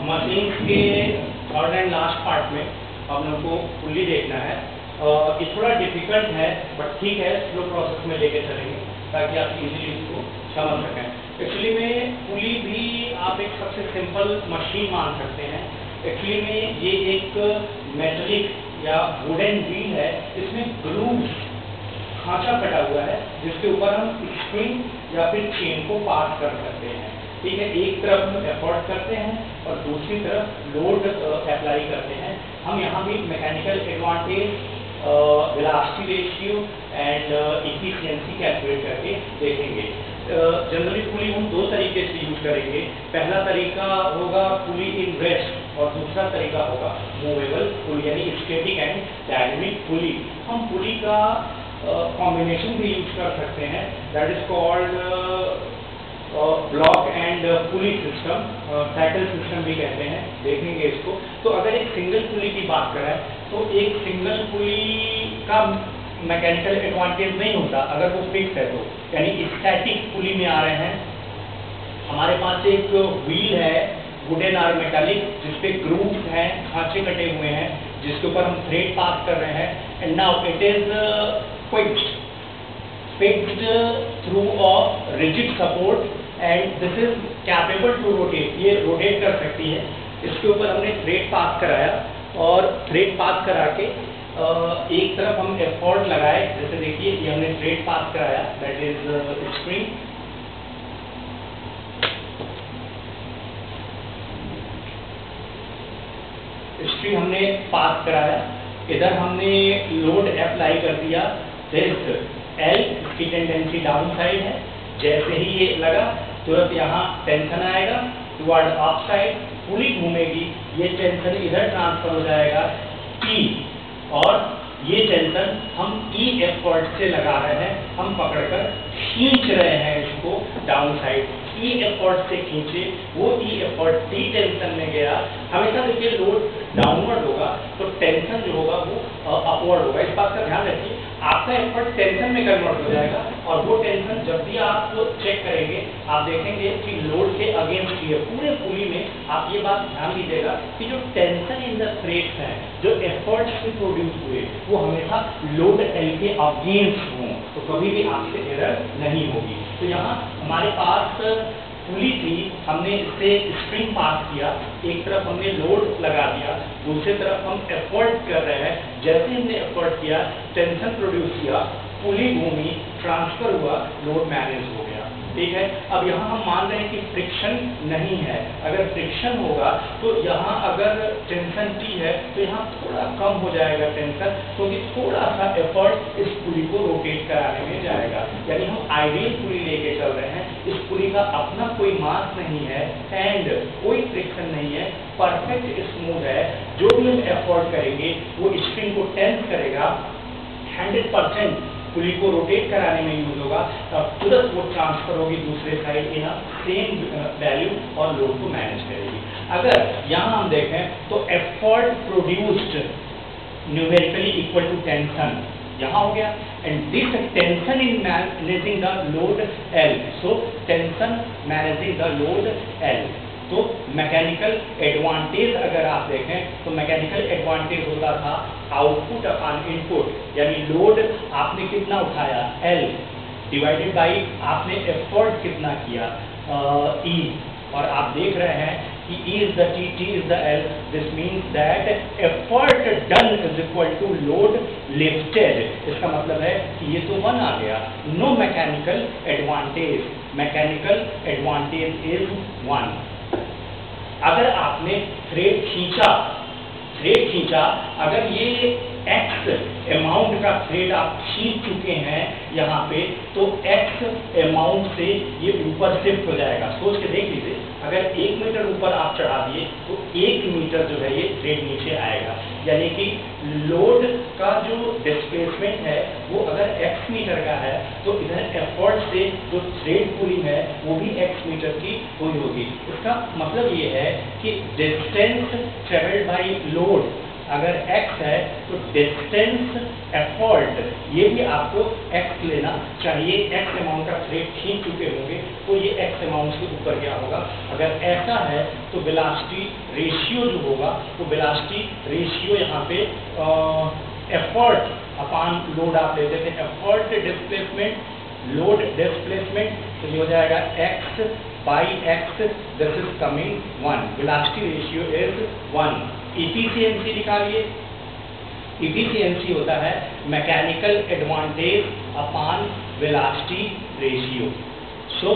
Machine के third and last part में हम लोग को पुली देखना है। ये थोड़ा डिफिकल्ट है बट ठीक है, स्लो प्रोसेस में लेके चलेंगे ताकि आप इजीली इसको समझ सकें। एक्चुअली में पुली भी आप एक सबसे सिंपल मशीन मान सकते हैं। एक्चुअली में ये एक मेटलिक या वुडन व्हील है, इसमें ग्रूव खांचा कटा हुआ है जिसके ऊपर हम स्प्रिंग या फिर चेन को पास कर सकते हैं। ठीक है, एक तरफ हम एफर्ट करते हैं और दूसरी तरफ लोड अप्लाई करते हैं। हम यहाँ भी mechanical advantage, velocity ratio and efficiency calculate करके देखेंगे। जनरली पुली हम दो तरीके से यूज करेंगे। पहला तरीका होगा पुली इन रेस्ट और दूसरा तरीका होगा मूवेबल पुली यानी स्टैटिक एंड डायनेमिक पुली। हम पुली का कॉम्बिनेशन भी यूज कर सकते हैं, that is called block and pulley system, cycle system भी कहते हैं, देखेंगे इसको। तो अगर एक सिंगल पुली की बात करें तो एक सिंगल पुली का मैकेनिकल एडवांटेज नहीं होता अगर वो फिक्स है तो, यानी स्टैटिक पुली में आ रहे हैं। हमारे पास एक व्हील है वुडन और मेटालिक जिसपे ग्रूव्स हैं, खांचे कटे हुए हैं जिसके ऊपर हम थ्रेड पास कर रहे हैं। And now it is fixed through a rigid support and this is capable to rotate, ये रोटेट कर सकती है। इसके ऊपर हमने थ्रेड पास कराया और थ्रेड पास करा के एक तरफ हम एफर्ट लगाए, जैसे देखिए ये हमने थ्रेड पास कराया, दैट इज स्प्रिंग। स्प्रिंग हमने पास कराया, इधर हमने लोड अप्लाई कर दिया, दिस एल की टेंडेंसी डाउन साइड है। जैसे ही ये लगा तुरंत यहाँ टेंशन आएगा टुवर्ड अप साइड, पुली घूमेगी, ये टेंशन इधर ट्रांसफर हो जाएगा ई, और ये टेंशन हम ई एफर्ट से लगा रहे हैं, हम पकड़कर खींच रहे हैं इसको डाउन साइड। ई एफर्ट से खींचे, वो ई एफर्ट डी टेंशन में गया। हमेशा देखिए लोड डाउनवर्ड होगा तो टेंशन जो होगा वो अपवर्ड होगा, इस बात का ध्यान रखिए। आपका एफर्ट टेंशन में कन्वर्ट हो जाएगा और वो टेंशन जब भी आप चेक करेंगे आप देखेंगे कि लोड के अगेंस्ट ही है। पूरे पुली में आप ये बात ध्यान दीजिएगा कि जो टेंशन इन द थ्रेड्स हैं, जो एफर्ट से प्रोड्यूस हुए, वो हमेशा लोड एल के अगेंस्ट हों, तो कभी भी आपसे एरर नहीं होगी। तो यहाँ हमारे पास पुली थी, हमने इससे स्प्रिंग पास किया, एक तरफ हमने लोड लगा दिया, दूसरी तरफ हम एफर्ट कर रहे हैं। जैसे हमने एफर्ट किया, टेंशन प्रोड्यूस किया, पुली घूमी, ट्रांसफर हुआ, लोड मैनेज हो गया। ठीक है, अब यहाँ हम मान रहे हैं कि फ्रिक्शन नहीं है। अगर फ्रिक्शन होगा तो यहाँ अगर टेंशन टी है तो यहाँ थोड़ा कम हो जाएगा टेंशन, क्योंकि थोड़ा सा एफर्ट इस पुली को रोटेट कराने में जाएगा। यानी हम आइडियल पुली लेके चल रहे हैं, इस पुली का अपना कोई मास नहीं है एंड कोई फ्रिक्शन नहीं है, परफेक्ट स्मूथ है। जो भी हम एफर्ट करेंगे वो स्प्रिंग को टेंस करेगा, 100% पुली को रोटेट कराने में यूज होगा, तुरंत वो ट्रांसफर होगी दूसरे साइड इन सेम वैल्यू और लोड को मैनेज करेगी। अगर यहाँ हम देखें तो effort produced numerically equal to tension यहाँ हो गया, and this tension in managing the load L, so tension managing the load L. तो मैकेनिकल एडवांटेज अगर आप देखें तो मैकेनिकल एडवांटेज होता था आउटपुट अपॉन इनपुट, यानी लोड आपने कितना उठाया एल डिवाइडेड बाई आपने एफर्ट कितना किया ई, और आप देख रहे हैं कि E is the T is the L, this means that effort done is equal to load lifted। इसका मतलब है कि ये तो 1 आ गया, no mechanical advantage, mechanical advantage is 1। अगर आपने थ्रेड खींचा, अगर ये x अमाउंट का थ्रेड आप खींच चुके हैं यहाँ पे, तो x अमाउंट से ये ऊपर शिफ्ट हो जाएगा। सोच के देख लीजिए, अगर 1 मीटर ऊपर आप चढ़ा दिए तो 1 मीटर जो है ये थ्रेड नीचे आएगा, यानी कि लोड का जो डिस्प्लेसमेंट है वो अगर x मीटर का है तो इधर एफर्ट से जो थ्रेड पुलिंग है वो भी x मीटर की हुई होगी। इसका मतलब ये है कि डिस्टेंस ट्रेवल्ड बाय लोड अगर x है तो डिस्टेंस एफर्ट ये भी आपको x लेना चाहिए। x अमाउंट का थ्रेड खींच चुके होंगे तो ये x अमाउंट से ऊपर गया होगा। अगर ऐसा है तो वेलोसिटी रेशियो जो होगा वो वेलोसिटी रेशियो यहाँ पे एफर्ट अपॉन लोड आप लेते थे, एफर्ट डिस्प्लेसमेंट लोड डिस्प्लेसमेंट, तो ये हो जाएगा x by x, this is coming 1, velocity ratio is 1। Efficiency निकालिए, इफिशियंसी होता है mechanical advantage upon velocity ratio. So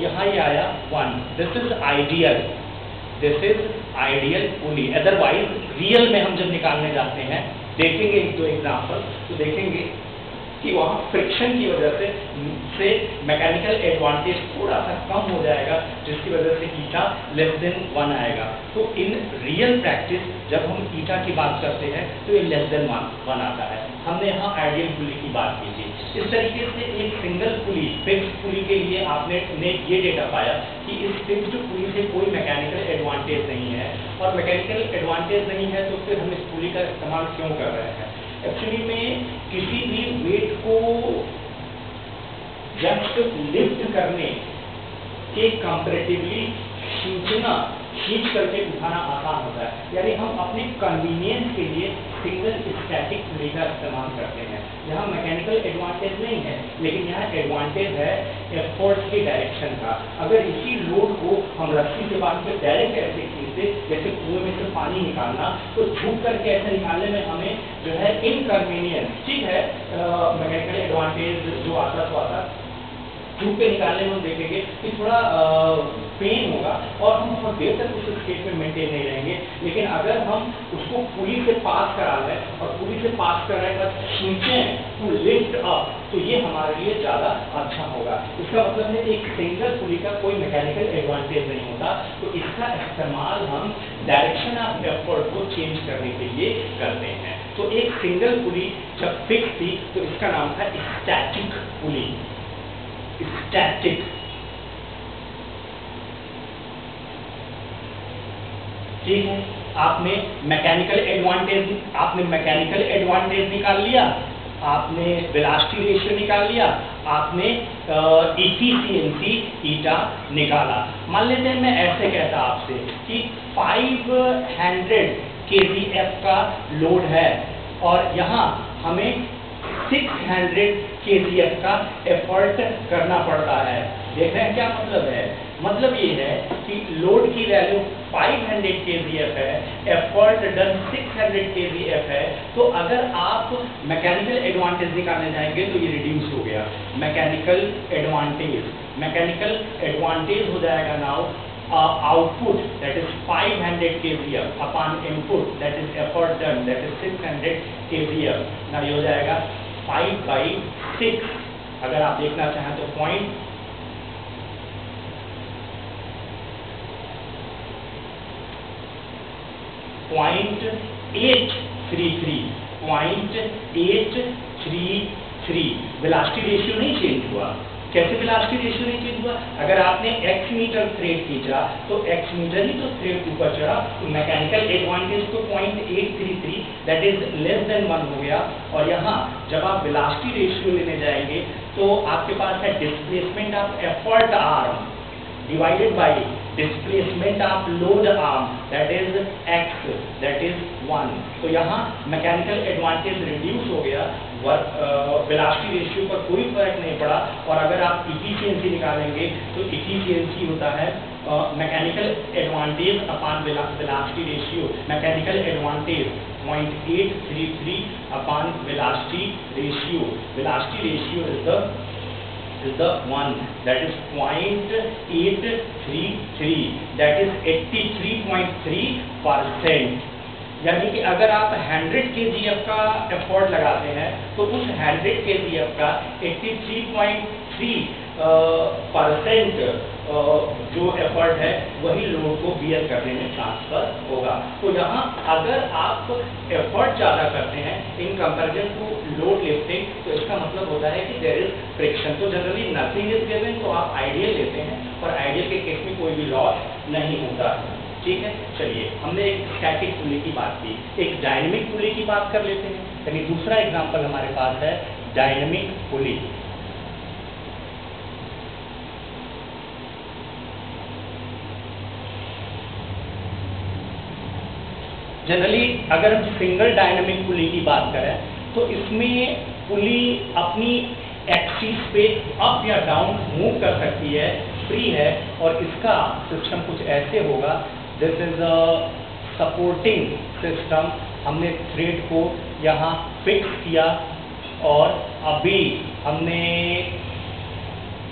यहाँ ये आया 1, this is ideal, this is ideal pulley. Otherwise real में हम जब निकालने जाते हैं, देखेंगे एक दो एग्जाम्पल तो देखेंगे कि वहाँ फ्रिक्शन की वजह से मैकेनिकल एडवांटेज थोड़ा सा कम हो जाएगा, जिसकी वजह से ईटा लेस देन 1 आएगा। तो इन रियल प्रैक्टिस जब हम ईटा की बात करते हैं तो ये लेस देन 1 आता है। हमने यहाँ आइडियल पुली की बात की थी। इस तरीके से एक सिंगल पुली, फिक्स्ड पुली के लिए आपने ये डेटा पाया कि इस फिक्स्ड पुली से कोई मैकेनिकल एडवांटेज नहीं है, और मैकेनिकल एडवांटेज नहीं है तो फिर हम इस पुली का इस्तेमाल क्यों कर रहे हैं। एक्चुअली में किसी भी वेट को जस्ट लिफ्ट करने के कंपैरेटिवली खींच करके उठाना आसान होता है। यानी हम अपने कन्वीनियंस के लिए सिंगल स्टैटिक पुली का इस्तेमाल करते हैं। यहाँ मैकेनिकल एडवांटेज नहीं है, लेकिन यहाँ एडवांटेज है एफर्ट की डायरेक्शन का। अगर इसी लोड को हम रस्सी से बांध कर डायरेक्ट ऐसे खींचते, जैसे कुएं में से पानी निकालना, तो झुक करके ऐसे निकालने में हमें जो है इनकन्वीनियंस, ठीक है, मैकेनिकल एडवांटेज जो आता तो आता, झुक के निकालने में हम देखेंगे कि थोड़ा पेन होगा और हम बहुत देर तक उस स्टेट में मेंटेन नहीं रहेंगे। लेकिन अगर हम उसको पुली से पास करा लें और पुली से पास कराने के बाद खींचें टू लिफ्ट अप, तो ये हमारे लिए ज़्यादा अच्छा होगा। इसका मतलब है एक सिंगल पुली का कोई मैकेनिकल एडवांटेज नहीं होता, तो इसका इस्तेमाल हम डायरेक्शन ऑफ एफर्ट को चेंज करने के लिए करते हैं। तो एक सिंगल पुली जब फिक्स थी तो इसका नाम था स्टैटिक पुली, स्टैटिक। ठीक है, आपने मैकेनिकल एडवांटेज निकाल लिया, आपने वेलोसिटी रेशियो निकाल लिया, आपने इफिशियंसी ईटा निकाला। मान लेते हैं मैं ऐसे कहता आपसे कि 500 kgf का लोड है और यहाँ हमें 600 kgf का एफर्ट करना पड़ता है। देख रहे हैं क्या मतलब है? मतलब ये है कि लोड की वैल्यू 500 kgf है, एफर्ट डन 600 kgf है, तो अगर आप मैकेनिकल एडवांटेज निकालने जाएंगे तो ये रिड्यूस हो गया। मैकेनिकल एडवांटेज हो जाएगा now output, that is 500 kgf upon input, that is effort done, that is 600 kgf। ना ये हो जाएगा 5/6। अगर आप देखना चाहें तो 0.833 वेलोसिटी रेशियो नहीं चेंज हुआ। कैसे वेलोसिटी रेशियो नहीं चेंज हुआ? अगर आपने x मीटर थ्रेड खींचा तो x मीटर ही तो थ्रेड ऊपर चढ़ा, तो मैकेनिकल एडवांटेज तो 0.833 दैट इज लेस देन 1 हो गया। और यहाँ जब आप वेलोसिटी रेशियो लेने जाएंगे तो आपके पास है displacement of effort arm divided by displacement of load arm, that is x, that is 1। तो यहाँ मैकेनिकल एडवांटेज रिड्यूस हो गया, वेलोसिटी रेशियो पर कोई फर्क नहीं पड़ा। और अगर आप इफिशियंसी निकालेंगे तो इफिशियंसी होता है mechanical advantage upon velocity ratio. Mechanical advantage 0.833 upon velocity ratio. Velocity ratio is the one, that is 0.833, that is 83.3%। यानी कि अगर आप 100 kgf का एफर्ट लगाते हैं तो उस 100 kgf का 83.3% जो एफर्ट है वही लोड को बियर करने में ट्रांसफर होगा। तो यहाँ अगर आप एफर्ट ज़्यादा करते हैं in comparison to load lifting, तो इसका मतलब होता है कि देयर इज फ्रिक्शन। तो जनरली नथिंग इज गिवन, तो आप आइडियल लेते हैं और आइडियल के केस में कोई भी लॉस नहीं होता। ठीक है, चलिए हमने एक स्टैटिक पुली की बात की, एक डायनेमिक पुली की बात कर लेते हैं। यानी दूसरा एग्जांपल हमारे पास है डायनेमिक पुली। जनरली अगर हम सिंगल डायनेमिक पुली की बात करें तो इसमें पुली अपनी एक्सिस पे अप या डाउन मूव कर सकती है, फ्री है, और इसका सिस्टम कुछ ऐसे होगा। This is a supporting system. हमने थ्रेड को यहाँ फिक्स किया और अभी हमने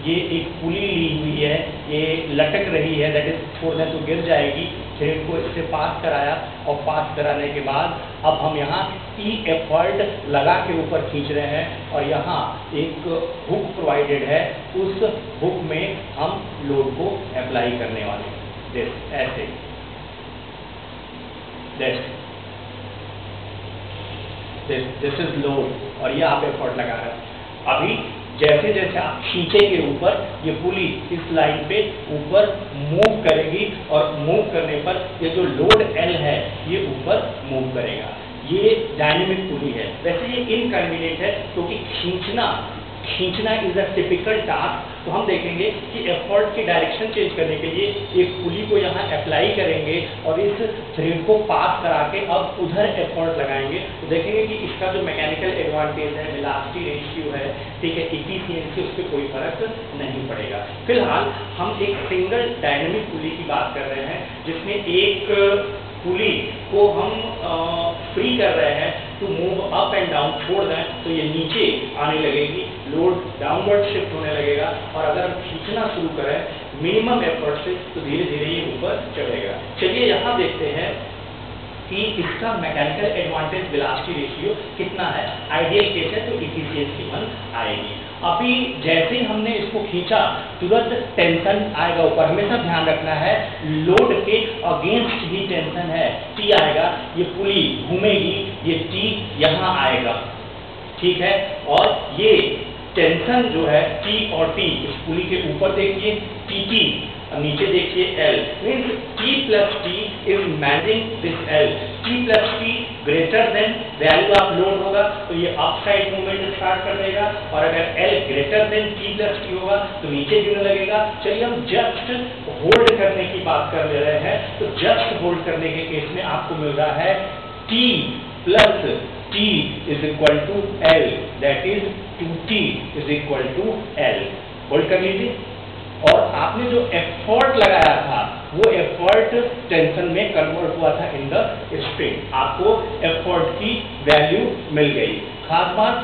ये एक पुली ली हुई है, ये लटक रही है, दैट इज छोड़ दें तो गिर जाएगी। थ्रेड को इससे पास कराया और पास कराने के बाद अब हम यहाँ ई एफर्ट लगा के ऊपर खींच रहे हैं और यहाँ एक हुक प्रोवाइडेड है, उस हुक में हम लोड को अप्लाई करने वाले हैं। ऐसे दिस इज लोड और ये आप एफर्ट लगा रहे हैं। अभी जैसे जैसे आप खींचेंगे ऊपर, ये पुली इस लाइन पे ऊपर मूव करेगी और मूव करने पर ये जो लोड एल है ये ऊपर मूव करेगा। ये डायनेमिक पुली है। वैसे ये इनकन्वीनियंट है क्योंकि खींचना इज अ टिपिकल टास्क। तो हम देखेंगे कि एफर्ट की डायरेक्शन चेंज करने के लिए एक पुली को यहाँ अप्लाई करेंगे और इस थ्रेड को पास करा के अब उधर एफर्ट लगाएंगे तो देखेंगे कि इसका जो मैकेनिकल एडवांटेज है, वेलोसिटी रेशियो है, ठीक है, एफिशिएंसी, उस पर कोई फर्क नहीं पड़ेगा। फिलहाल हम एक सिंगल डायनेमिक पुली की बात कर रहे हैं जिसमें एक पुली को हम फ्री कर रहे हैं to move up and down, छोड़ दें तो ये नीचे आने लगेगी, लोड डाउनवर्ड शिफ्ट होने लगेगा और अगर हम खींचना शुरू करें मिनिमम एफर्ट से तो धीरे धीरे ये ऊपर चढ़ेगा। चलिए यहाँ देखते हैं कि इसका मैकेनिकल एडवांटेज वेलोसिटी रेशियो कितना है। आइडियल केस है तो एफिशिएंसी 1 आएगी। अभी जैसे ही हमने इसको खींचा तुरंत टेंशन आएगा ऊपर। हमेशा ध्यान रखना है लोड के अगेंस्ट ही टेंशन है, टी आएगा, ये पुली घूमेगी, ये टी यहाँ आएगा, ठीक है, और ये टेंशन जो है टी और टी, इस पुली के ऊपर देखिए टी टी, नीचे देखिए L, means T plus T is managing this L. T plus T greater than value of load होगा तो ये अप साइड मूवमेंट स्टार्ट कर देगा और अगर L greater than T plus T होगा तो नीचे गिरने लगेगा। चलिए हम जस्ट होल्ड करने की बात कर ले रहे हैं तो जस्ट होल्ड करने के केस में आपको मिल रहा है T plus T is equal to L, that is 2T is equal to L। Hold कर लीजिए और आपने जो एफर्ट लगाया था वो एफर्ट टेंशन में कन्वर्ट हुआ था इन द स्ट्रिंग, आपको एफर्ट की वैल्यू मिल गई। खास बात,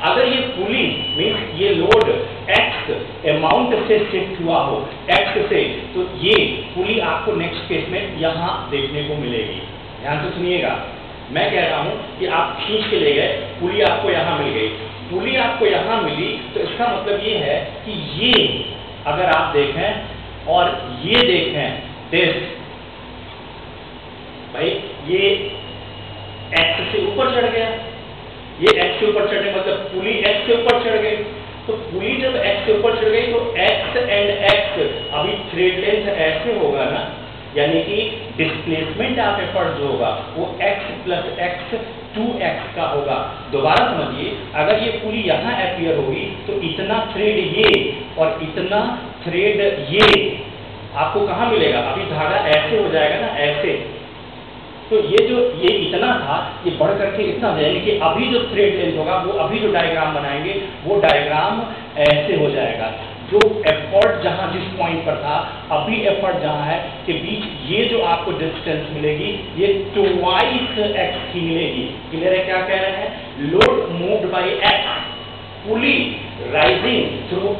अगर ये पुली मीन्स ये लोड x अमाउंट से शिफ्ट हुआ हो x से, तो ये पुली आपको नेक्स्ट केस में यहाँ देखने को मिलेगी। ध्यान से सुनिएगा, मैं कह रहा हूँ कि आप खींच के ले गए, पुली आपको यहाँ मिल गई, पुली आपको यहाँ मिली तो इसका मतलब ये है कि ये अगर आप देखें और ये देखें दिस, भाई ये x से ऊपर चढ़ गया, ये x से ऊपर चढ़ने मतलब पुली x से ऊपर चढ़ गई। तो पुली जब x से ऊपर चढ़ गई तो x एंड x, अभी थ्रेड लेंथ ऐसे होगा ना, यानी कि डिस्प्लेसमेंट ऑफ एफर्ट जो होगा वो x प्लस x 2x का होगा। दोबारा समझिए, अगर ये पुली यहाँ अपीयर होगी तो इतना थ्रेड ये और इतना थ्रेड ये आपको कहाँ मिलेगा? अभी धागा ऐसे हो जाएगा ना, ऐसे, तो ये इतना था, ये बढ़ करके इतना हो जाएगा कि अभी जो थ्रेड लेंथ होगा वो अभी जो डायग्राम बनाएंगे वो डायग्राम ऐसे हो जाएगा। जो एफर्ट जहाँ जिस पॉइंट पर था, अभी एफर्ट जहाँ है के बीच ये जो आपको डिस्टेंस मिलेगी ये ट्वाइस x की मिलेगी। क्लियर है क्या कह रहे हैं? Load moved by x, pulley rising through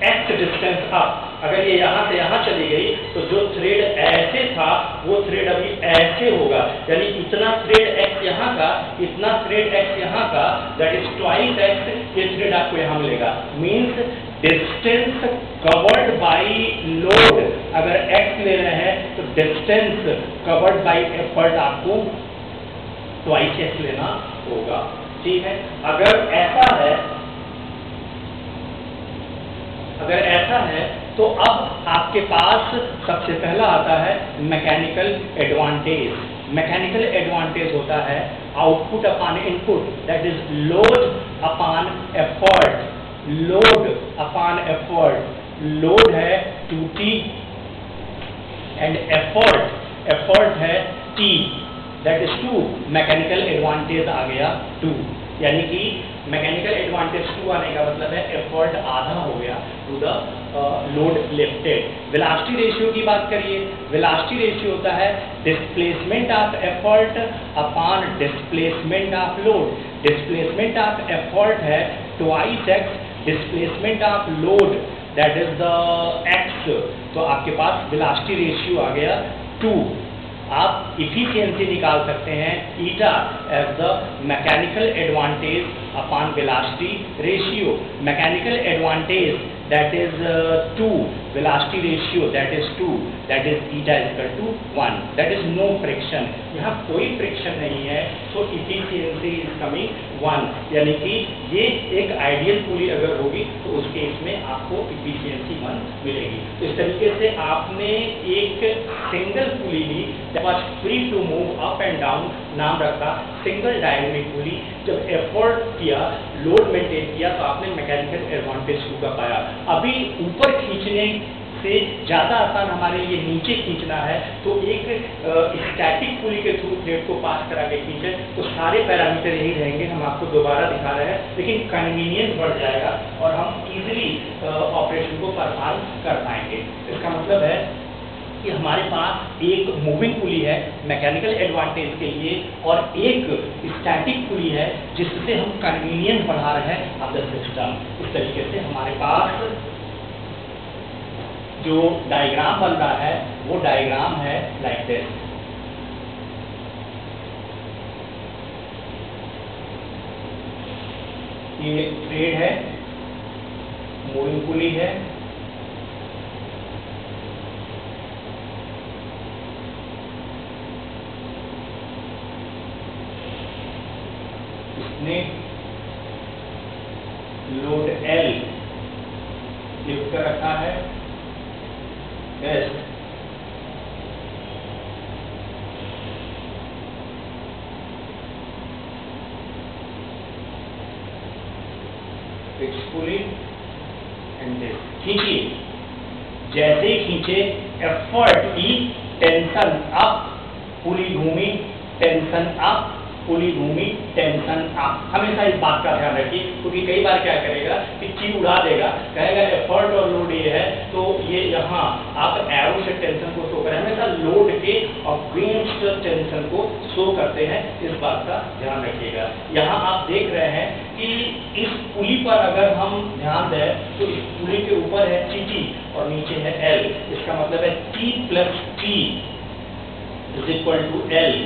x distance up. अगर ये यहाँ से यहाँ चली गई तो जो थ्रेड ऐसे था वो थ्रेड अभी ऐसे होगा, यानी इतना थ्रेड x यहाँ का, इतना थ्रेड x यहाँ का, दैट इज ट्वाइस x, ये थ्रेड आपको यहाँ मिलेगा। Means distance covered by load, अगर x ले रहे हैं तो डिस्टेंस कवर्ड बाय एफर्ट आपको ट्वाइस x लेना होगा। ठीक है, अगर ऐसा है अगर ऐसा है तो अब आपके पास सबसे पहला आता है मैकेनिकल एडवांटेज। मैकेनिकल एडवांटेज होता है output upon input, that is load upon effort. Load upon effort, load है 2T एंड एफर्ट है T, that is 2। Mechanical advantage आ गया 2, यानी कि मैकेनिकल एडवांटेज 2 आने का मतलब है एफर्ट आधा हो गया to the load lifted. Velocity ratio की बात करिए, वेलोसिटी रेशियो होता है displacement of effort upon displacement of load. Displacement of effort है twice x displacement of load, that is the x. तो आपके पास वेलोसिटी रेशियो आ गया 2। आप इफिशियंसी निकाल सकते हैं eta as the mechanical advantage upon velocity ratio. Mechanical advantage that is 2, velocity ratio that is 2, that is eta equal to 1, that is no friction. यहाँ कोई friction नहीं है, तो इफिशियंसी इज कमिंग 1, यानी कि ये एक आइडियल पुली अगर होगी तो उस केस में आपको इफिशियंसी 1 मिलेगी। तो इस तरीके से आपने एक सिंगल पुली ली that was free to move up and down, नाम रखा सिंगल डायनेमिक पुली। जब एफर्ट किया, लोड मेंटेन किया, तो आपने मैकेनिकल एडवांटेज 2 का पाया। अभी ऊपर खींचने से ज़्यादा आसान हमारे लिए नीचे खींचना है, तो एक स्टैटिक पुली के थ्रू थ्रेड को पास करा के खींचे तो सारे पैरामीटर यही रहेंगे। हम आपको दोबारा दिखा रहे हैं, लेकिन कन्वीनियंस बढ़ जाएगा और हम इजीली ऑपरेशन को परफॉर्म कर पाएंगे। इसका मतलब है कि हमारे पास एक मूविंग पुली है मैकेनिकल एडवांटेज के लिए और एक स्टैटिक पुली है जिससे हम कन्वीनियंस बढ़ा रहे हैं ऑफ द सिस्टम। इस तरीके से हमारे पास जो डायग्राम बन रहा है वो डायग्राम है लाइक दिस। ये थ्रेड है, मूविंग पुली है, इसने लोड L लिफ्ट कर रखा है, फिक्स पुली एंड दिस। खींचिए, जैसे ही खींचे एफर्ट की टेंशन अप, पुली घूमी, टेंशन अप, पुली घूमी, टेंशन अप। हमेशा इस बात का ध्यान रखिए, क्योंकि कई बार क्या करेगा कि की उड़ा देगा, कहेगा एफर्ट और लोड ये है, तो ये यहाँ आप एरो से टेंशन को शो करें। हमेशा लोड के अगेंस्ट टेंशन को शो करते हैं, इस बात का ध्यान रखिएगा। यहाँ आप देख रहे हैं कि इस पुली पर अगर हम ध्यान दें तो इस पुली के ऊपर है TT और नीचे है L। इसका मतलब है T plus T is equal to L,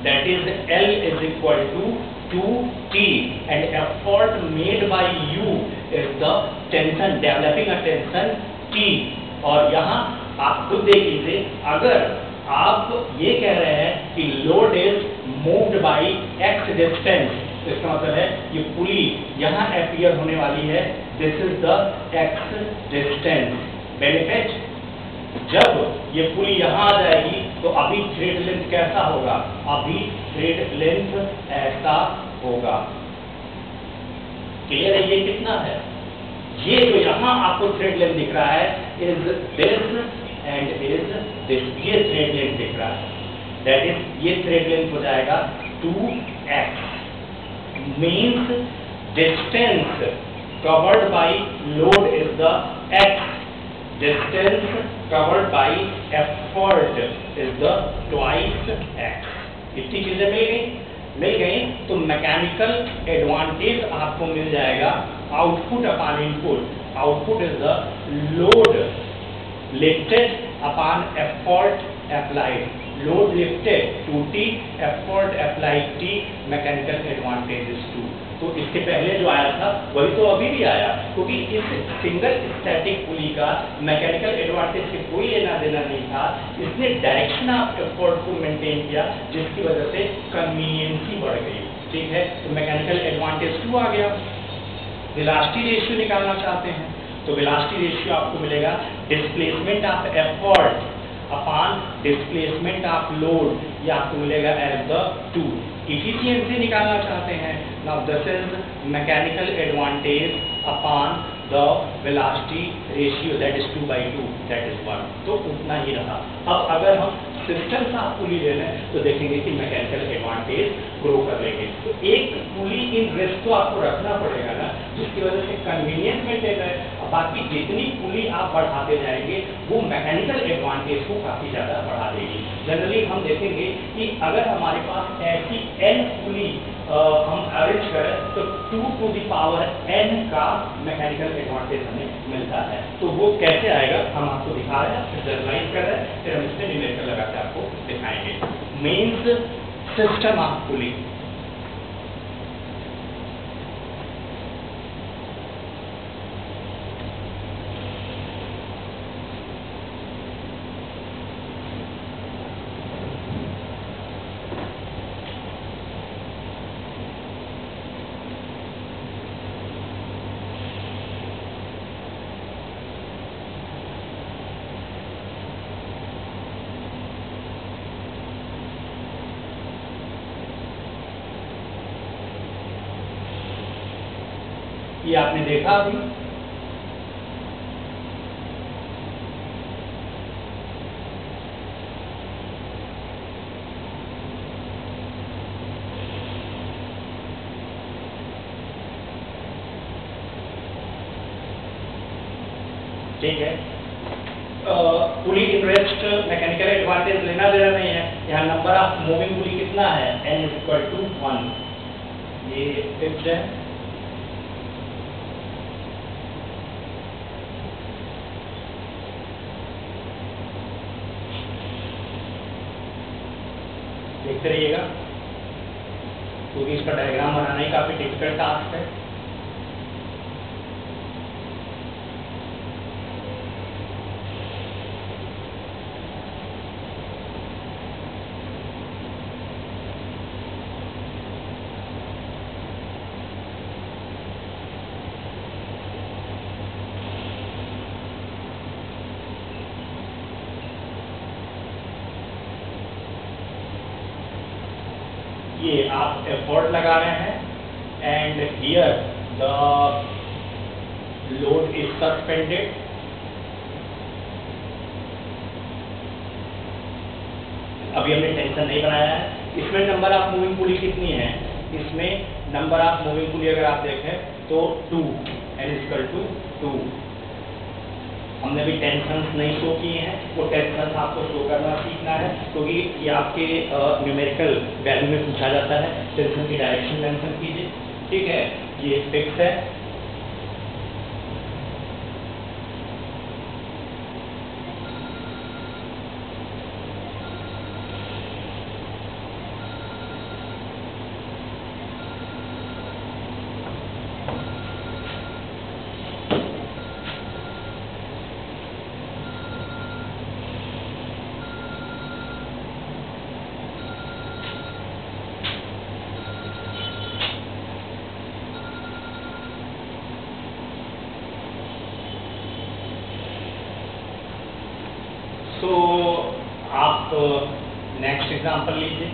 that is L is equal to 2T and effort made by you is the tension, developing a tension T। और यहाँ आप खुद देख लीजिए, अगर आप ये कह रहे हैं कि load is moved by x distance, तो इसका मतलब है ये पुली यहाँ अपीयर होने वाली है, this is the x distance. Benefit, जब ये पुली यहाँ आ जाएगी तो अभी थ्रेड लेंथ कैसा होगा, अभी थ्रेड लेंथ ऐसा होगा। क्लियर है? ये कितना है, ये जो यहाँ आपको थ्रेड लेंथ दिख रहा है is this and is this, ये थ्रेड लेंथ दिख रहा है, दैट इज ये थ्रेड लेंथ हो जाएगा 2x, means distance covered by load is the x, distance covered by effort is the twice x। इतनी चीजें मिल गई तो मैकेनिकल एडवांटेज आपको मिल जाएगा output upon input. Output is the load lifted upon effort applied, load lifted 2T, effort applied T, mechanical advantage is 2। तो इसके पहले जो आया था वही तो अभी भी आया, क्योंकि इस सिंगल स्टैटिक पुली का मैकेनिकल एडवांटेज से कोई लेना देना नहीं था। इसने डायरेक्शन ऑफ एफर्ट को मेंटेन किया, जिसकी वजह से कन्वीनियंसी बढ़ गई। ठीक है, तो मैकेनिकल एडवांटेज 2 आ गया। वेलोसिटी रेशियो निकालना चाहते हैं तो वेलोसिटी रेशियो आपको मिलेगा displacement of effort upon displacement of load, ये आपको मिलेगा एज द 2। इफिशियंसी निकालना चाहते हैं, now this is mechanical advantage upon the velocity ratio that is 2/2 that is 1। तो उतना ही रहा। अब अगर हम सिस्टम साफ पुली ले लें तो देखेंगे कि मैकेनिकल एडवांटेज ग्रो कर लेंगे। तो एक पुली इन रेस्ट तो आपको रखना पड़ेगा ना, जिसकी वजह से कन्वीनियंस मेंटेन है। बाकी जितनी पुली आप बढ़ाते जाएंगे वो मैकेनिकल एडवांटेज को काफ़ी ज़्यादा बढ़ा देगी। जनरली हम देखेंगे कि अगर हमारे पास ऐसी n पुली हम अरेंज करें तो 2n का मैकेनिकल एडवांटेज हमें मिलता है। तो वो कैसे आएगा हम आपको दिखा रहे हैं, फिर जनरलाइज कर रहे हैं, फिर हम इसमें न्यूमेरिकल लगा के आपको दिखाएंगे। मेंस सिस्टम ऑफ पुली, ये आपने देखा अभी, ठीक है। पुली इन रेस्ट मैकेनिकल एडवांटेज लेना देना नहीं है। यहाँ नंबर ऑफ मूविंग पुली कितना है, n=1, ये फिक्स्ड है। देखते रहिएगा क्योंकि इसका डायग्राम बनाना ही काफी डिफिकल्ट टास्क है। ये आप एफर्ट लगा रहे हैं and here the load is suspended. अभी हमने टेंशन नहीं बनाया है। इसमें नंबर ऑफ मूविंग पुली कितनी है, इसमें नंबर ऑफ मूविंग पुली अगर आप देखें तो 2, n=2। हमने भी टेंशन्स नहीं शो किए हैं, वो टेंशन्स आपको शो करना सीखना है क्योंकि ये आपके न्यूमेरिकल वैल्यू में पूछा जाता है। टेंशन की डायरेक्शन मेंशन कीजिए, ठीक है, ये फिक्स है। तो आप नेक्स्ट एग्जांपल लीजिए।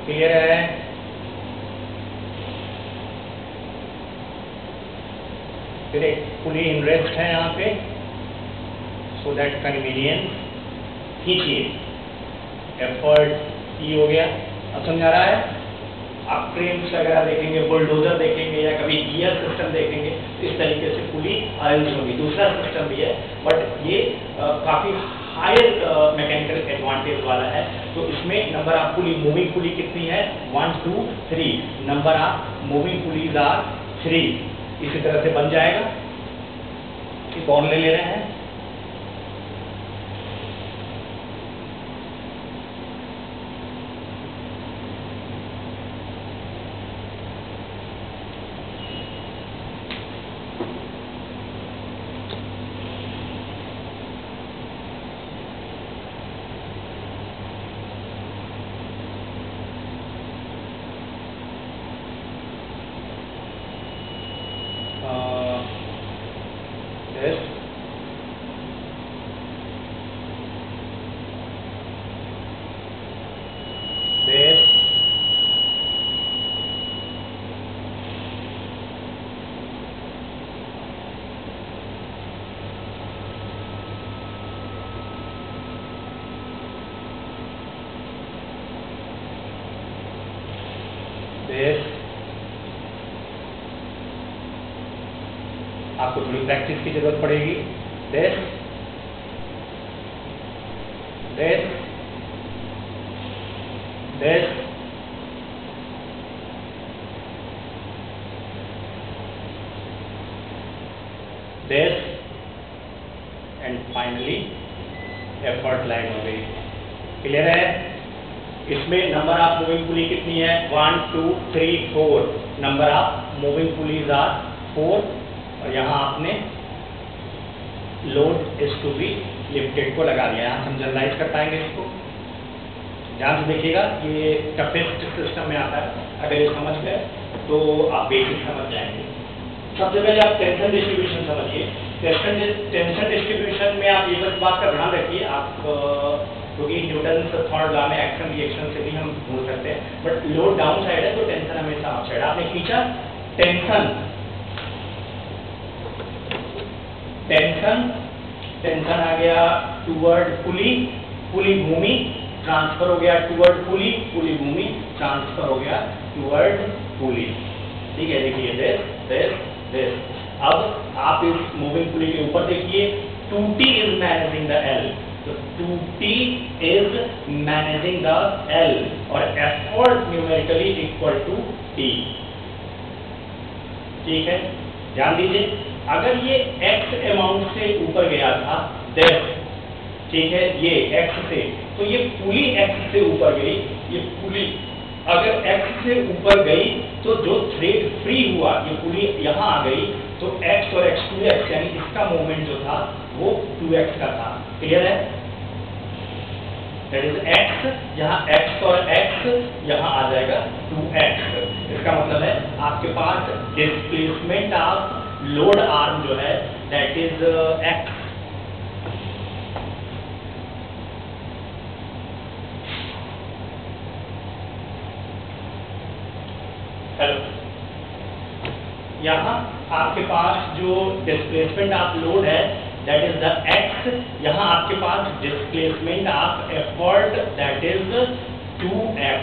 क्लियर है? फिर एक पुली इन रेस्ट है यहाँ पे, सो दैट कन्वीनियंस। खींचिए, एफर्ट ई हो गया। अब समझा रहा है? आप क्रेन्स वगैरह देखेंगे, बुलडोजर देखेंगे या कभी गियर सिस्टम देखेंगे, इस तरीके से पुली अरेंज होगी। दूसरा सिस्टम भी है बट ये काफ़ी हायर मैकेनिकल एडवांटेज वाला है। तो इसमें number of pulley, moving pulley कितनी है? 1 2 3। Number of moving pulleys are 3। इसी तरह से बन जाएगा। एक और ले रहे हैं। आपको थोड़ी प्रैक्टिस की जरूरत पड़ेगी। this and finally effort line हो गई। क्लियर है? इसमें नंबर ऑफ मूविंग पुली कितनी है? 1 2 3 4। Number of moving pulleys are 4। और यहाँ आपने load is to be lifted को लगा दिया। यहाँ हम जनरलाइज कर पाएंगे इसको। ध्यान से देखिएगा, ये टफेस्ट सिस्टम में आता है। अगर ये समझ गए तो आप बेसिक समझ जाएंगे। सबसे पहले आप टेंशन डिस्ट्रीब्यूशन समझिए। टेंशन डिस्ट्रीब्यूशन में आप ये बस बात का ध्यान रखिए, आप क्योंकि न्यूटन थर्ड लॉ में एक्शन रिएक्शन से भी हम बोल सकते हैं, बट लोड डाउन साइड है तो टेंशन हमेशा अप साइड। आपने खींचा टेंशन आ गया टूवर्ड पुली, पुली भूमि ट्रांसफर हो गया टूवर्ड पुली, पुली भूमि ट्रांसफर हो गया टूवर्ड पुली। ठीक है, देखिए this। अब आप इस मूविंग पुली के ऊपर देखिए, 2T is managing the L। तो 2T is managing the L और effort numerically equal to T। ठीक है, ध्यान दीजिए, अगर ये x अमाउंट से ऊपर गया था this, ठीक है, ये x से, तो ये पुली x से ऊपर गई। ये पुली अगर x से ऊपर गई तो जो थ्रेड फ्री हुआ, ये पुली यहाँ आ गई, तो x और x 2x, यानी इसका मूवमेंट जो था वो 2x का था। क्लियर है? दैट इज x, यहाँ x और x यहाँ आ जाएगा 2x। इसका मतलब है आपके पास डिस्प्लेसमेंट ऑफ लोड आर्म जो है दैट इज x। हेलो, यहाँ आपके पास जो डिस्प्लेसमेंट ऑफ लोड है दैट इज द x। यहाँ आपके पास displacement of effort that is 2x।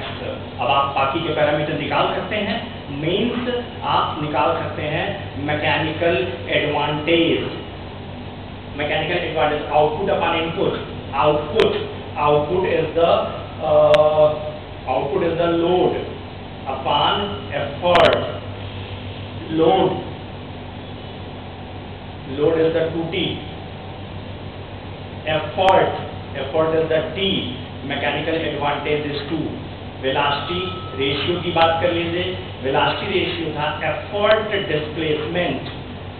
अब आप बाकी के पैरामीटर निकाल सकते हैं। मीन्स आप निकाल सकते हैं mechanical advantage output upon input. Output is the load upon effort। load is the 2T, effort is the T, mechanical advantage is 2। velocity ratio की बात कर लीजिए, velocity ratio था effort displacement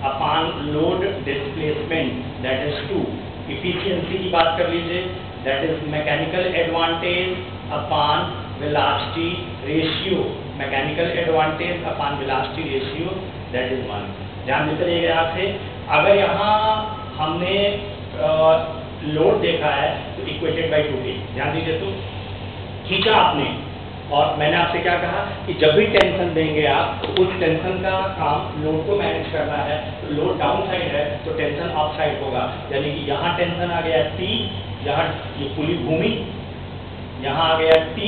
upon load displacement, that is 2। efficiency की बात कर लीजिए, that is mechanical advantage upon velocity ratio, mechanical advantage upon velocity ratio, that is 1। ध्यान देते रहिएगा। यहाँ से अगर यहाँ हमने लोड देखा है तो इक्वेटेड बाई 2T। ध्यान दीजिए, तो खींचा आपने, और मैंने आपसे क्या कहा कि जब भी टेंशन देंगे आप तो उस टेंशन का काम लोड को मैनेज करना है। तो लोड डाउन साइड है तो टेंशन अप साइड होगा, यानी कि यहाँ टेंशन आ गया T, यहाँ ये पुली भूमि, यहाँ आ गया T,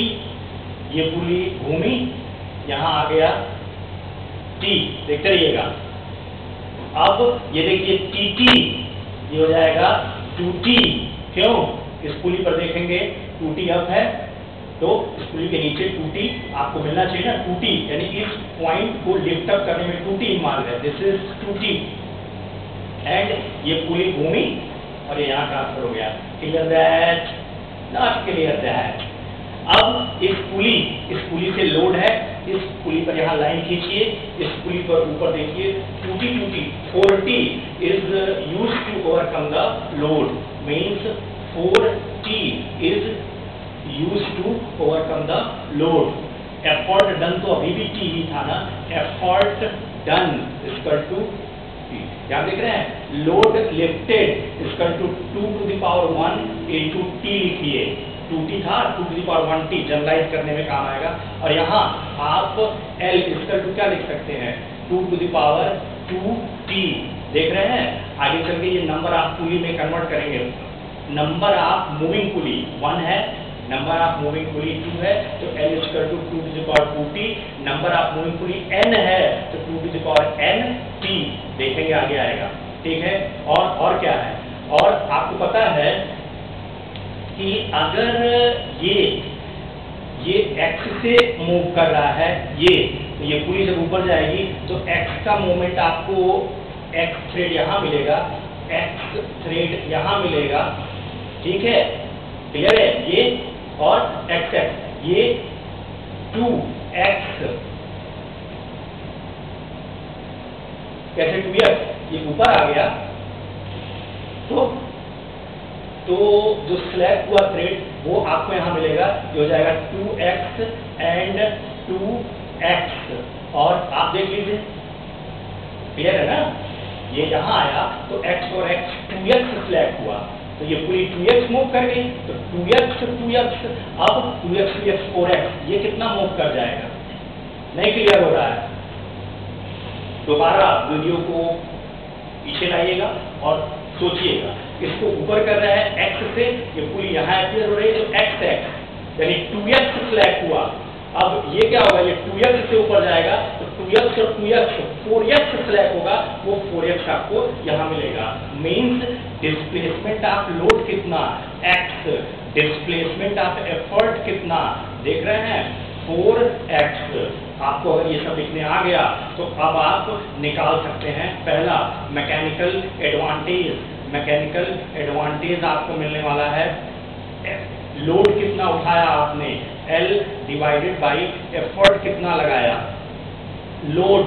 ये पुली भूमि, यहाँ आ गया T। देखते रहिएगा। अब ये देखिए TT, ये हो जाएगा 2T, क्यों? इस पुली पर देखेंगे 2T अप है, तो इस पुली के नीचे 2T आपको मिलना चाहिए ना, 2T यानी इस पॉइंट को लिफ्ट अप करने में 2T मार्ग है, दिस इज 2T एंड ये पुली घूमी और ये यहाँ ट्रांसफर हो गया। Clear that? Not clear that. अब इस पुली से लोड है, इस पुली पर यहाँ लाइन खींचिए, इस पुली पर ऊपर देखिए 2T 4T is used to overcome the load, means 4T is used to overcome the load. Effort done तो अभी भी T ही था ना, effort done equal to T। क्या देख रहे हैं? Load lifted equal to 2 to the power 1 into T लिखिए, 2T था 2 to the power 1T generalise करने में काम आएगा। और यहाँ आप L इक्वल टू क्या लिख सकते हैं? 2 to the power 2T। देख रहे हैं? आगे चल के ये नंबर आप पुली में कन्वर्ट करेंगे। नंबर ऑफ मूविंग पुली 1 है, नंबर ऑफ मूविंग पुली 2 है, तो L equal to 2 to the power 2T। Number of moving pulley N है, तो 2 to the power NT। देखेंगे आगे आएगा, ठीक है। और क्या है? और आपको पता है कि अगर ये x से मूव कर रहा है, तो ये पुली जब ऊपर जाएगी तो x का मोमेंट आपको x थ्रेड यहाँ मिलेगा, x थ्रेड यहाँ मिलेगा, ठीक है। क्लियर है? ये और x ये 2x कैसे 2x ये ऊपर आ गया, तो जो स्लैब हुआ थ्रेड वो आपको यहाँ मिलेगा, ये हो जाएगा 2x एंड 2x। और आप देख लीजिए, क्लियर है ना? ये यहाँ आया तो x और x 2x स्लैब हुआ, तो ये पूरी 2x मूव कर गई, तो 2x अब 2x 4x ये कितना मूव कर जाएगा? नहीं क्लियर हो रहा है? दोबारा वीडियो को पीछे लाइएगा और सोचिएगा, इसको ऊपर कर रहा है x से, ये पूरी यहाँ अपियर हो रही है, तो x यानी 2x स्लैब हुआ। अब ये क्या होगा? ये 2x से ऊपर जाएगा, तो 2x और 2x 4x स्लैब होगा, वो 4x आपको यहाँ मिलेगा। मीन्स डिस्प्लेसमेंट ऑफ लोड कितना? x। डिस्प्लेसमेंट ऑफ एफर्ट कितना? देख रहे हैं? 4x। आपको अगर ये सब लिखने आ गया तो अब आप निकाल सकते हैं पहला मैकेनिकल एडवांटेज। मैकेनिकल एडवांटेज आपको मिलने वाला है, लोड कितना उठाया आपने, L डिवाइडेड बाई एफर्ट कितना लगाया। Load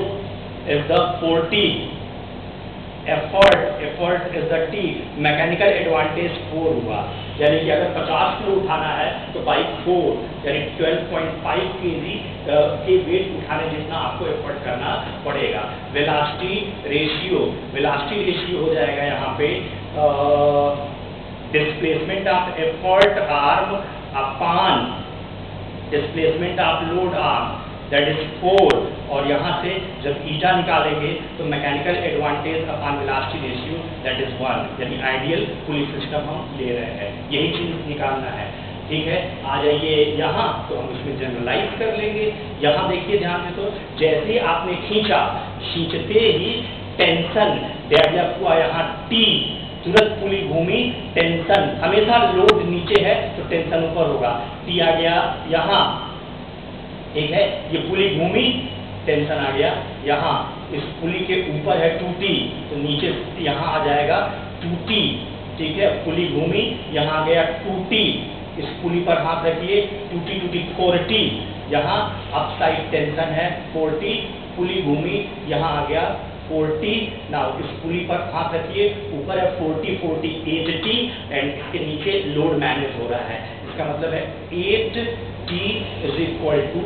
is the 4T, effort is the T। Mechanical advantage 4 हुआ, यानी कि अगर 50 किलो उठाना है तो बाई 4 यानी 12.5 kg के वेट उठाने जितना आपको एफर्ट करना पड़ेगा। वेलोसिटी रेशियो हो जाएगा यहाँ पे displacement of effort arm upon displacement of load arm, that is 4। और यहाँ से जब ईटा निकालेंगे तो mechanical advantage upon velocity ratio that is 1, यानी आइडियल पुली सिस्टम हम ले रहे हैं, यही चीज निकालना है। ठीक है, आ जाइए यहाँ, तो हम इसमें जनरलाइज कर लेंगे। यहाँ देखिए ध्यान से, तो जैसे आपने खींचते ही टेंशन डेवलप हुआ, यहाँ T तुरंत पुली घूमी, टेंशन हमेशा लोड नीचे है तो टेंशन ऊपर होगा, T आ गया यहाँ, ठीक है। ये पुली घूमी, टेंशन आ गया यहाँ, इस पुली के ऊपर है 2T तो नीचे यहाँ आ जाएगा 2T, ठीक है। पुली घूमी, यहाँ आ गया 2T, इस पुली पर हाथ रखिए, 2T 4T, यहाँ अपसाइड टेंशन है 4T, पुली घूमी, यहाँ आ गया 4T। नाउ इस पुली पर हाथ रखिए, ऊपर है 40 8T एंड इसके नीचे लोड मैनेज हो रहा है, इसका मतलब है 8T is equal to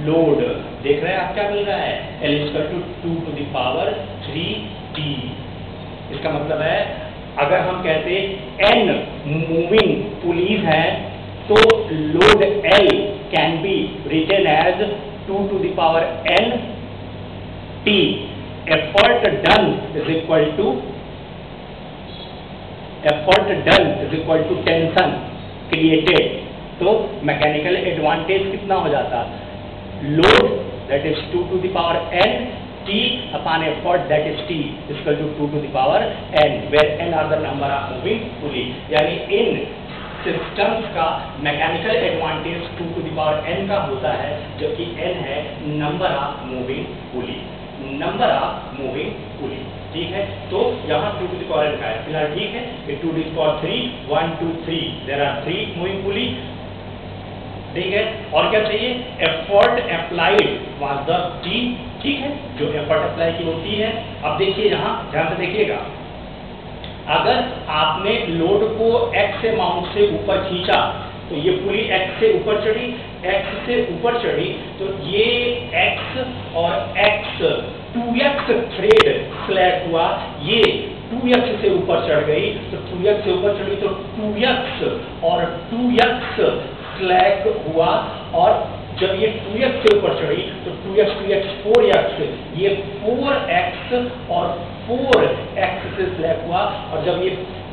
load. देख रहे हैं आप क्या मिल रहा है? L equal to 2 to the power 3T। इसका मतलब है अगर हम कहते N मूविंग पुलीज हैं तो load L can be written as 2 to the power N T। effort done is equal to tension created। तो मैकेनिकल एडवांटेज कितना हो जाता? Load that is 2 to the power N T upon effort, that is T is equal to 2 to the power n, where n are the number of moving pulley. यानी इन systems का mechanical advantage 2 to the power n का होता है, जबकि n है number of moving pulley, number of moving pulley. ठीक है, तो यहाँ 2 to the power n का है फिलहाल। ठीक है, 2 to the power 3, 1 2 3, there are 3 moving pulley. ठीक है, और क्या चाहिए? Effort applied was the T. ठीक है, जो एफर्ट अप्लाई की वो टी है। अब देखिए यहाँ ध्यान से देखिएगा, अगर आपने लोड को x अमाउंट से ऊपर खींचा तो ये पुली x से ऊपर चढ़ी, x से ऊपर चढ़ी तो ये x और x 2x थ्रेड स्लैग हुआ, ये 2x से ऊपर चढ़ गई तो 2x से ऊपर चढ़ी तो 2x और 2x स्लैग हुआ, और जब ये 2x से ऊपर चढ़ी तो 2x 2x 4x, ये 4x और 4x से स्लैग हुआ, और जब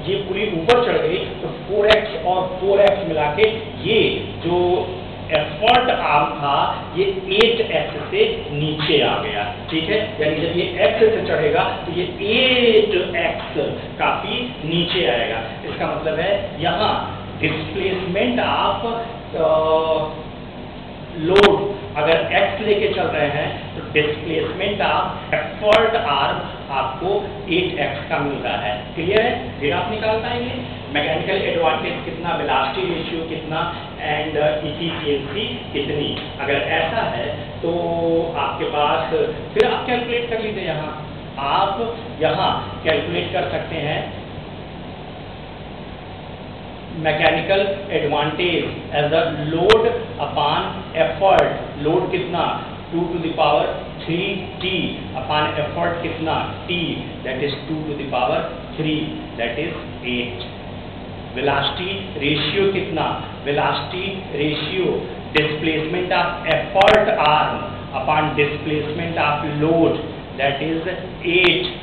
ये पुली ऊपर चढ़ गई तो 4x और 4x मिला के ये जो एफर्ट आर्म था ये 8x से नीचे आ गया। ठीक है, यानी जब ये x से चढ़ेगा तो ये 8x काफी नीचे आएगा। इसका मतलब है यहाँ डिस्प्लेसमेंट ऑफ लोड अगर x लेके चल रहे हैं तो डिस्प्लेसमेंट ऑफ एफर्ट आर्म आपको 8x का मिल रहा है। क्लियर है? फिर आप निकाल पाएंगे मैकेनिकल एडवांटेज कितना, वेलोसिटी रेशियो कितना एंड इफिशिएंसी कितनी। अगर ऐसा है तो आपके पास फिर आप कैलकुलेट कर लीजिए। यहाँ आप यहाँ कैलकुलेट कर सकते हैं mechanical advantage as a load upon effort. Load कितना? 2 to the power 3t upon effort कितना? t, that is 2 to the power 3, that is 8। Velocity ratio कितना? Velocity ratio displacement of effort arm upon displacement of load, that is 8।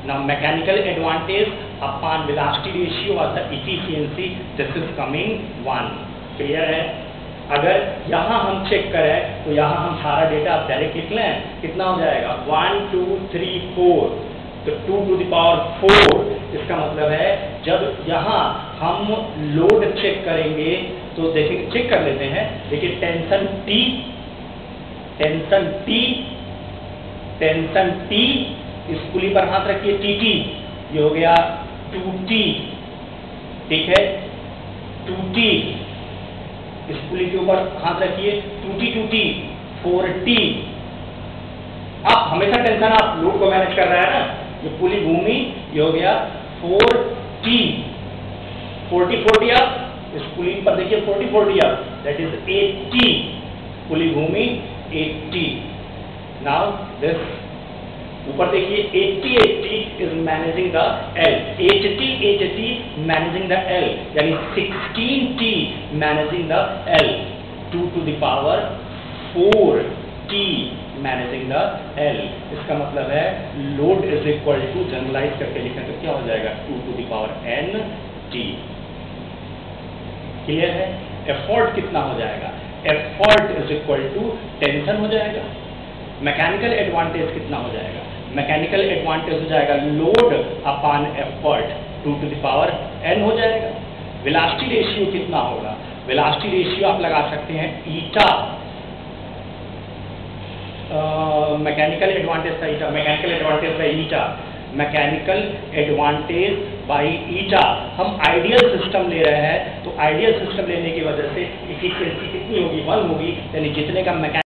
Now mechanical advantage upon velocity ratio or the efficiency, this is coming 1। Clear है? अगर यहाँ हम check करें तो यहाँ हम सारा डेटा आप डायरेक्ट लिख लें, कितना हो जाएगा? 1 2 3 4, तो 2 to the power 4। इसका मतलब है जब यहाँ हम लोड चेक करेंगे तो देखिए, चेक कर लेते हैं। देखिए tension T, tension T, tension T, इस पुली पर हाथ रखिए TT, ये हो गया 2T। ठीक है, 2T, इस पुली के ऊपर हाथ रखिए 2T 4T। आप हमेशा टेंशन आप लोड को मैनेज कर रहा है ना, ये पुली घूमी, ये हो गया 4T। 40 आप इस पुली पर देखिए 40 आप, दैट इज 8T। पुली घूमी 8T। नाउ दिस ऊपर देखिए 80 is managing the L, 80 managing the L, यानी 16T managing the L, 2 to the power 4T managing the L। इसका मतलब है load is equal to, generalise करके लिखें तो क्या हो जाएगा? 2 to the power n T। Clear है? एफर्ट कितना हो जाएगा? Effort is equal to tension हो जाएगा। मैकेनिकल एडवांटेज कितना हो जाएगा? मैकेनिकल एडवांटेज हो जाएगा load upon effort 2 to the power n हो जाएगा। वेलोसिटी रेशियो कितना होगा? वेलोसिटी रेशियो आप लगा सकते हैं ईटा, मैकेनिकल एडवांटेज का ईटा, मैकेनिकल एडवांटेज का ईटा, मैकेनिकल एडवांटेज बाई ईटा। हम आइडियल सिस्टम ले रहे हैं तो आइडियल सिस्टम लेने की वजह से इफिशिएंसी कितनी होगी? 1 होगी, यानी जितने का मैकेनिकल